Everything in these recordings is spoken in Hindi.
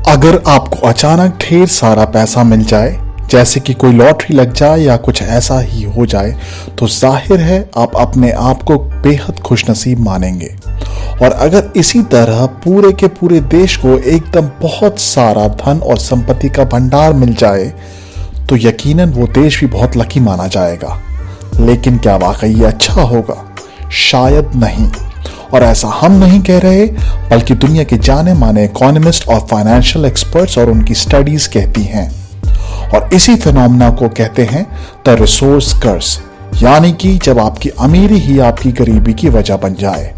अगर आपको अचानक ढेर सारा पैसा मिल जाए, जैसे कि कोई लॉटरी लग जाए या कुछ ऐसा ही हो जाए, तो जाहिर है आप अपने आप को बेहद खुशनसीब मानेंगे। और अगर इसी तरह पूरे के पूरे देश को एकदम बहुत सारा धन और संपत्ति का भंडार मिल जाए, तो यकीनन वो देश भी बहुत लकी माना जाएगा। लेकिन क्या वाकई ये अच्छा होगा? शायद नहीं। और ऐसा हम नहीं कह रहे, बल्कि दुनिया के जाने माने इकोनॉमिस्ट और फाइनेंशियल एक्सपर्ट्स और उनकी स्टडीज कहती हैं। और इसी फिनोमेना को कहते हैं द रिसोर्स कर्स, यानी कि जब आपकी अमीरी ही आपकी गरीबी की वजह बन जाए।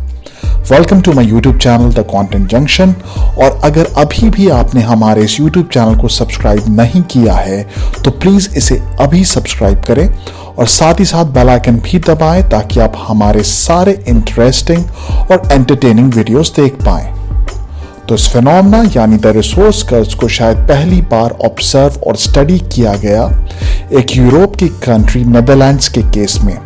Welcome to my YouTube channel the content junction. और अगर अभी भी आपने हमारे इस यूट्यूब चैनल को सब्सक्राइब नहीं किया है, तो प्लीज इसे अभी सब्सक्राइब करें और साथ ही साथ बेल आइकन भी दबाएं, ताकि आप हमारे सारे इंटरेस्टिंग और एंटरटेनिंग वीडियोस देख पाएं। तो इस फिनोमेना यानी द रिसोर्स कर्स को शायद पहली बार ऑब्जर्व और स्टडी किया गया एक यूरोप की कंट्री नेदरलैंड्स के केस में,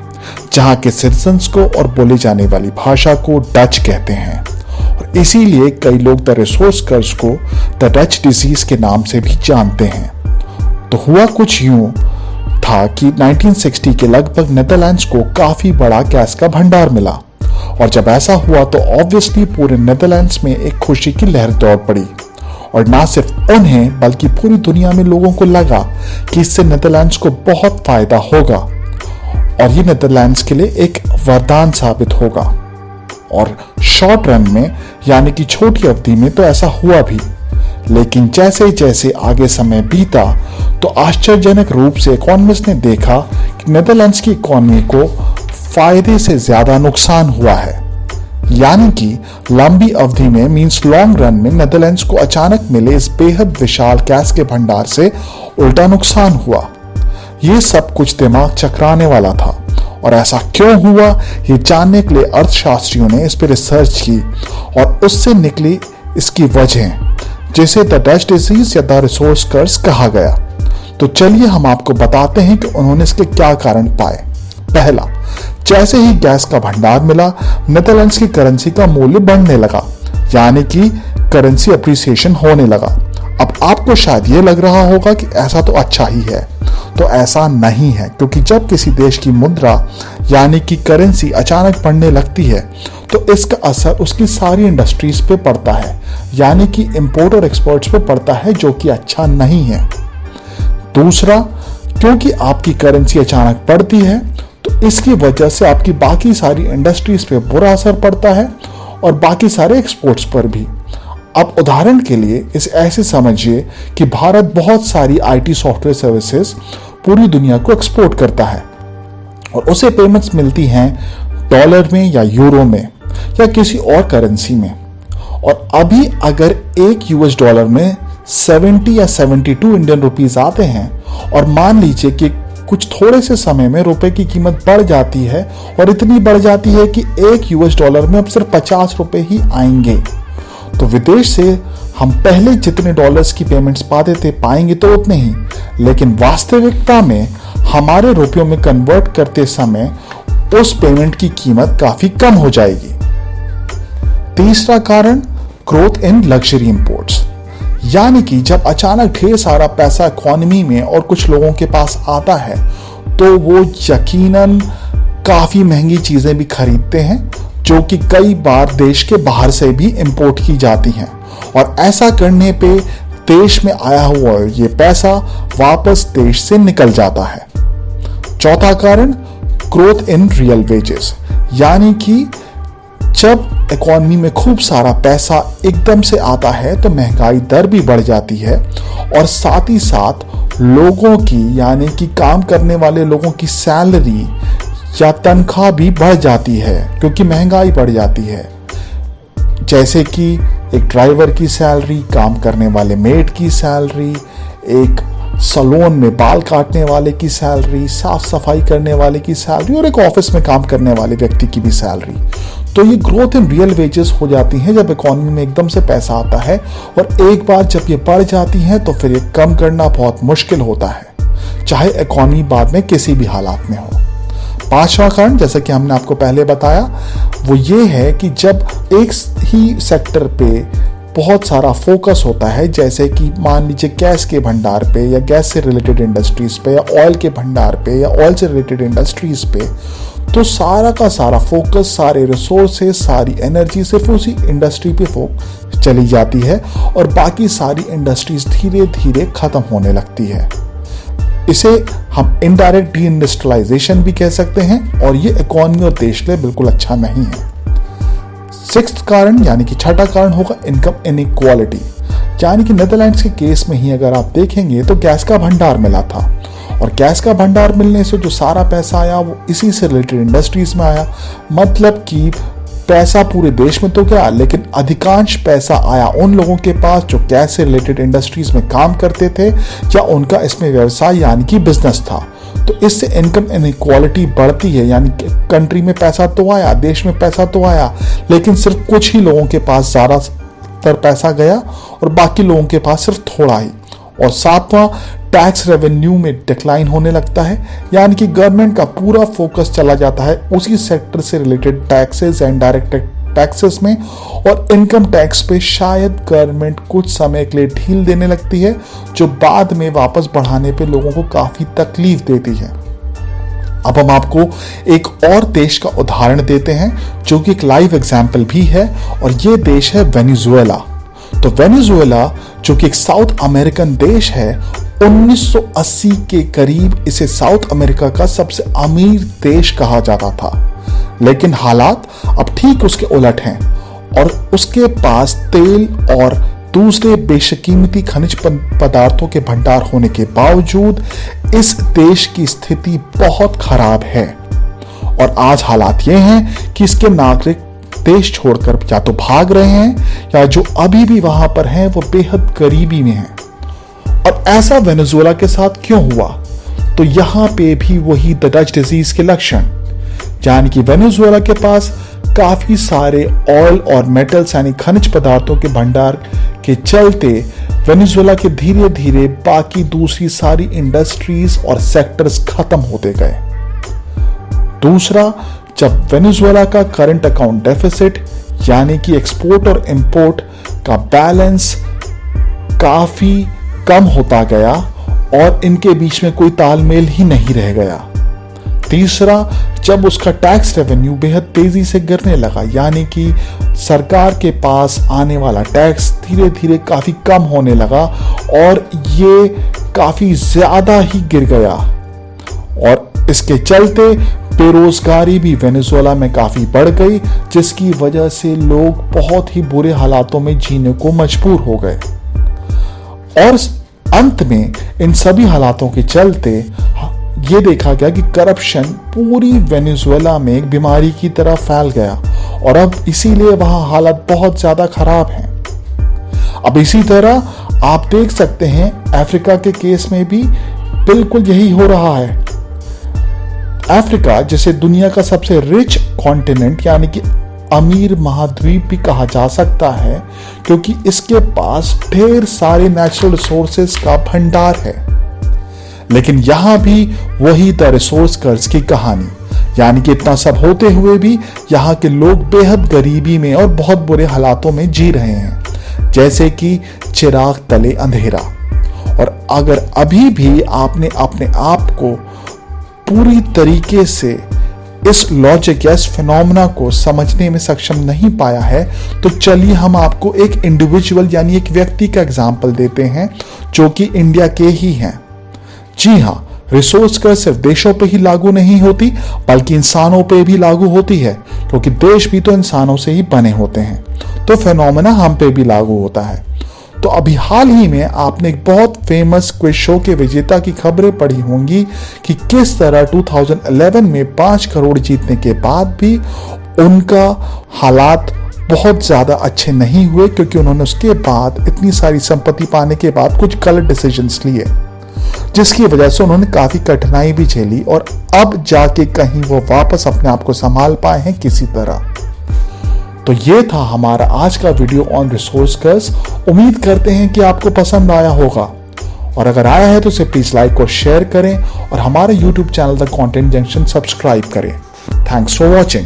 जहां के सिटीजन्स को और बोली जाने वाली भाषा को डच कहते हैं। और इसीलिए कई लोग द रिसोर्स कर्स को द डच डिजीज के नाम से भी जानते हैं। तो हुआ कुछ यूं था कि 1960 के लगभग नेदरलैंड्स को काफी बड़ा गैस का भंडार मिला। और जब ऐसा हुआ तो ऑब्वियसली पूरे नेदरलैंड्स में एक खुशी की लहर दौड़ पड़ी। और ना सिर्फ उन्हें बल्कि पूरी दुनिया में लोगों को लगा कि इससे नेदरलैंड्स को बहुत फायदा होगा और ये नेदरलैंड्स के लिए एक वरदान साबित होगा। और शॉर्ट रन में यानी कि छोटी अवधि में तो ऐसा हुआ भी, लेकिन जैसे जैसे आगे समय बीता तो आश्चर्यजनक रूप से इकोनॉमिस्ट ने देखा कि नेदरलैंड्स की इकोनॉमी को फायदे से ज्यादा नुकसान हुआ है। यानी कि लंबी अवधि में मींस लॉन्ग रन में नेदरलैंड्स को अचानक मिले इस बेहद विशाल गैस के भंडार से उल्टा नुकसान हुआ। ये सब कुछ दिमाग चकराने वाला था। और ऐसा क्यों हुआ, ये जानने के लिए अर्थशास्त्रियों ने इस पर रिसर्च की और उससे निकली इसकी वजह, जिसे द डच डिजीज या द रिसोर्स कर्स कहा गया। तो चलिए हम आपको बताते हैं कि उन्होंने इसके क्या कारण पाए। पहला, जैसे ही गैस का भंडार मिला, नेदरलैंड्स की करेंसी का मूल्य बढ़ने लगा, यानी कि करेंसी अप्रिसिएशन होने लगा। अब आपको शायद ये लग रहा होगा कि ऐसा तो अच्छा ही है, तो ऐसा नहीं है, क्योंकि जब किसी देश की मुद्रा यानी कि करेंसी अचानक बढ़ने लगती है, तो इसका असर उसकी सारी इंडस्ट्रीज पे पड़ता है, यानी कि इंपोर्ट और एक्सपोर्ट्स पे पड़ता है, जो कि अच्छा नहीं है। दूसरा, क्योंकि आपकी करेंसी अचानक बढ़ती है, तो इसकी वजह से आपकी बाकी सारी इंडस्ट्रीज पे बुरा असर पड़ता है और बाकी सारे एक्सपोर्ट्स पर भी। अब उदाहरण के लिए इसे ऐसे समझिए कि भारत बहुत सारी आईटी सॉफ्टवेयर सर्विसेज पूरी दुनिया को एक्सपोर्ट करता है और उसे पेमेंट्स मिलती हैं डॉलर में या यूरो में या किसी और करेंसी में। और अभी अगर एक यूएस डॉलर में 70 या 72 इंडियन रुपीस आते हैं और मान लीजिए कि कुछ थोड़े से समय में रुपए की कीमत बढ़ जाती है और इतनी बढ़ जाती है कि एक यूएस डॉलर में अब सिर्फ 50 रुपए ही आएंगे, तो विदेश से हम पहले जितने डॉलर्स की पेमेंट्स पाते थे पाएंगे तो उतने ही, लेकिन वास्तविकता में हमारे रुपयों में कन्वर्ट करते समय उस पेमेंट की कीमत काफी कम हो जाएगी। तीसरा कारण, ग्रोथ इन लग्जरी इंपोर्ट्स, यानी कि जब अचानक ढेर सारा पैसा इकोनॉमी में और कुछ लोगों के पास आता है, तो वो यकीनन काफी महंगी चीजें भी खरीदते हैं, जो कि कई बार देश के बाहर से भी इंपोर्ट की जाती हैं। और ऐसा करने पे देश में आया हुआ ये पैसा वापस देश से निकल जाता है। चौथा कारण, ग्रोथ इन रियल वेजेस, यानी कि जब इकोनॉमी में खूब सारा पैसा एकदम से आता है तो महंगाई दर भी बढ़ जाती है और साथ ही साथ लोगों की यानी कि काम करने वाले लोगों की सैलरी या तनख्वाह भी बढ़ जाती है, क्योंकि महंगाई बढ़ जाती है। जैसे कि एक ड्राइवर की सैलरी, काम करने वाले मेड की सैलरी, एक सैलून में बाल काटने वाले की सैलरी, साफ सफाई करने वाले की सैलरी और एक ऑफिस में काम करने वाले व्यक्ति की भी सैलरी। तो ये ग्रोथ इन रियल वेजेस हो जाती हैं जब इकोनॉमी में एकदम से पैसा आता है, और एक बार जब ये बढ़ जाती हैं तो फिर ये कम करना बहुत मुश्किल होता है, चाहे इकोनॉमी बाद में किसी भी हालात में हो। पांचवा कारण, जैसा कि हमने आपको पहले बताया, वो ये है कि जब एक ही सेक्टर पे बहुत सारा फोकस होता है, जैसे कि मान लीजिए गैस के भंडार पे या गैस से रिलेटेड इंडस्ट्रीज पे या ऑयल के भंडार पे या ऑयल से रिलेटेड इंडस्ट्रीज पे, तो सारा का सारा फोकस, सारे रिसोर्सेज, सारी एनर्जी सिर्फ उसी इंडस्ट्री पे चली जाती है और बाकी सारी इंडस्ट्रीज धीरे धीरे खत्म होने लगती है। इसे हम इनडायरेक्ट डी इंडस्ट्रियलाइजेशन भी कह सकते हैं और ये इकोनॉमी और देश के लिए बिल्कुल अच्छा नहीं है। सिक्स्थ कारण यानी कि छठा कारण होगा इनकम इनइक्वालिटी, यानी कि नेदरलैंड्स के केस में ही अगर आप देखेंगे तो गैस का भंडार मिला था और गैस का भंडार मिलने से जो सारा पैसा आया वो इसी से रिलेटेड इंडस्ट्रीज में आया। मतलब कि पैसा पूरे देश में तो क्या, लेकिन अधिकांश पैसा आया उन लोगों के पास जो गैस से रिलेटेड इंडस्ट्रीज में काम करते थे या उनका इसमें व्यवसाय यानी कि बिजनेस था। तो इससे इनकम इनइक्वालिटी बढ़ती है, यानी कि कंट्री में पैसा तो आया, देश में पैसा तो आया, लेकिन सिर्फ कुछ ही लोगों के पास ज़्यादातर पैसा गया और बाकी लोगों के पास सिर्फ थोड़ा ही। और सातवां, टैक्स रेवेन्यू में डिक्लाइन होने लगता है, यानी कि गवर्नमेंट का पूरा फोकस चला जाता है उसी सेक्टर से related taxes and direct taxes में, और इनकम टैक्स पे शायद गवर्नमेंट कुछ समय के लिए ढील देने लगती है, जो बाद में वापस बढ़ाने पे लोगों को काफी तकलीफ देती है। अब हम आपको एक और देश का उदाहरण देते हैं जो कि एक लाइव एग्जाम्पल भी है, और ये देश है वेनेजुएला। तो वेनेजुएला जो कि एक साउथ अमेरिकन देश है, 1980 के करीब इसे साउथ अमेरिका का सबसे अमीर देश कहा जाता था, लेकिन हालात अब ठीक उसके उलट हैं और उसके पास तेल और दूसरे बेशकीमती खनिज पदार्थों के भंडार होने के बावजूद इस देश की स्थिति बहुत खराब है। और आज हालात ये हैं कि इसके नागरिक देश छोड़कर या तो भाग रहे हैं या जो अभी भी वहां पर हैं वो बेहद गरीबी में हैं। और ऐसा वेनेजुएला के साथ क्यों हुआ? तो यहां पे भी वही द डच डिजीज के लक्षण, यानी कि वेनेजुएला के पास काफी सारे ऑयल और मेटल्स यानी खनिज पदार्थों के भंडार के चलते वेनेजुएला के धीरे धीरे बाकी दूसरी सारी इंडस्ट्रीज और सेक्टर्स खत्म होते गए। दूसरा, जब वेनेजुएला का करंट अकाउंट डेफिसिट यानी कि एक्सपोर्ट और इंपोर्ट का बैलेंस काफी कम होता गया और इनके बीच में कोई तालमेल ही नहीं रह गया। तीसरा, जब उसका टैक्स रेवेन्यू बेहद तेजी से गिरने लगा, यानी कि सरकार के पास आने वाला टैक्स धीरे धीरे काफी कम होने लगा और ये काफी ज्यादा ही गिर गया, और इसके चलते बेरोजगारी भी वेनेजुएला में काफी बढ़ गई, जिसकी वजह से लोग बहुत ही बुरे हालातों में जीने को मजबूर हो गए। और अंत में इन सभी हालातों के चलते ये देखा गया कि करप्शन पूरी वेनेजुएला में एक बीमारी की तरह फैल गया और अब इसीलिए वहां हालत बहुत ज्यादा खराब है। अब इसी तरह आप देख सकते हैं अफ्रीका के केस में भी बिल्कुल यही हो रहा है। अफ्रीका जिसे दुनिया का सबसे रिच कॉन्टिनेंट यानी कि अमीर महाद्वीप भी कहा जा सकता है, क्योंकि इसके पास ढेर सारे नेचुरल रिसोर्सेज का भंडार है, लेकिन यहां भी वही द रिसोर्स कर्ज की कहानी, यानी कि इतना सब होते हुए भी यहां के लोग बेहद गरीबी में और बहुत बुरे हालातों में जी रहे हैं, जैसे कि चिराग तले अंधेरा। और अगर अभी भी आपने अपने आप को पूरी तरीके से इस लॉजिक या इस फिनोमेना को समझने में सक्षम नहीं पाया है, तो चलिए हम आपको एक इंडिविजुअल यानी एक व्यक्ति का एग्जाम्पल देते हैं जो कि इंडिया के ही हैं। जी हाँ, रिसोर्स कर्ज सिर्फ देशों पे ही लागू नहीं होती बल्कि इंसानों पे भी लागू होती है, क्योंकि देश भी तो इंसानों से ही बने होते हैं, तो फिनोमेना हम पे भी लागू होता है। तो अभी हाल ही में आपने एक बहुत फेमस क्विज शो के विजेता की खबरें पढ़ी होंगी कि किस तरह 2011 में 5 करोड़ जीतने के बाद भी उनका हालात बहुत ज्यादा अच्छे नहीं हुए, क्योंकि उन्होंने उसके बाद इतनी सारी संपत्ति पाने के बाद कुछ गलत डिसीजंस लिए, जिसकी वजह से उन्होंने काफी कठिनाई भी झेली और अब जाके कहीं वो वापस अपने आप को संभाल पाए हैं किसी तरह। तो ये था हमारा आज का वीडियो ऑन रिसोर्स कर्ज। उम्मीद करते हैं कि आपको पसंद आया होगा, और अगर आया है तो इसे प्लीज लाइक और शेयर करें और हमारे YouTube channel the content junction subscribe करें। Thanks for watching.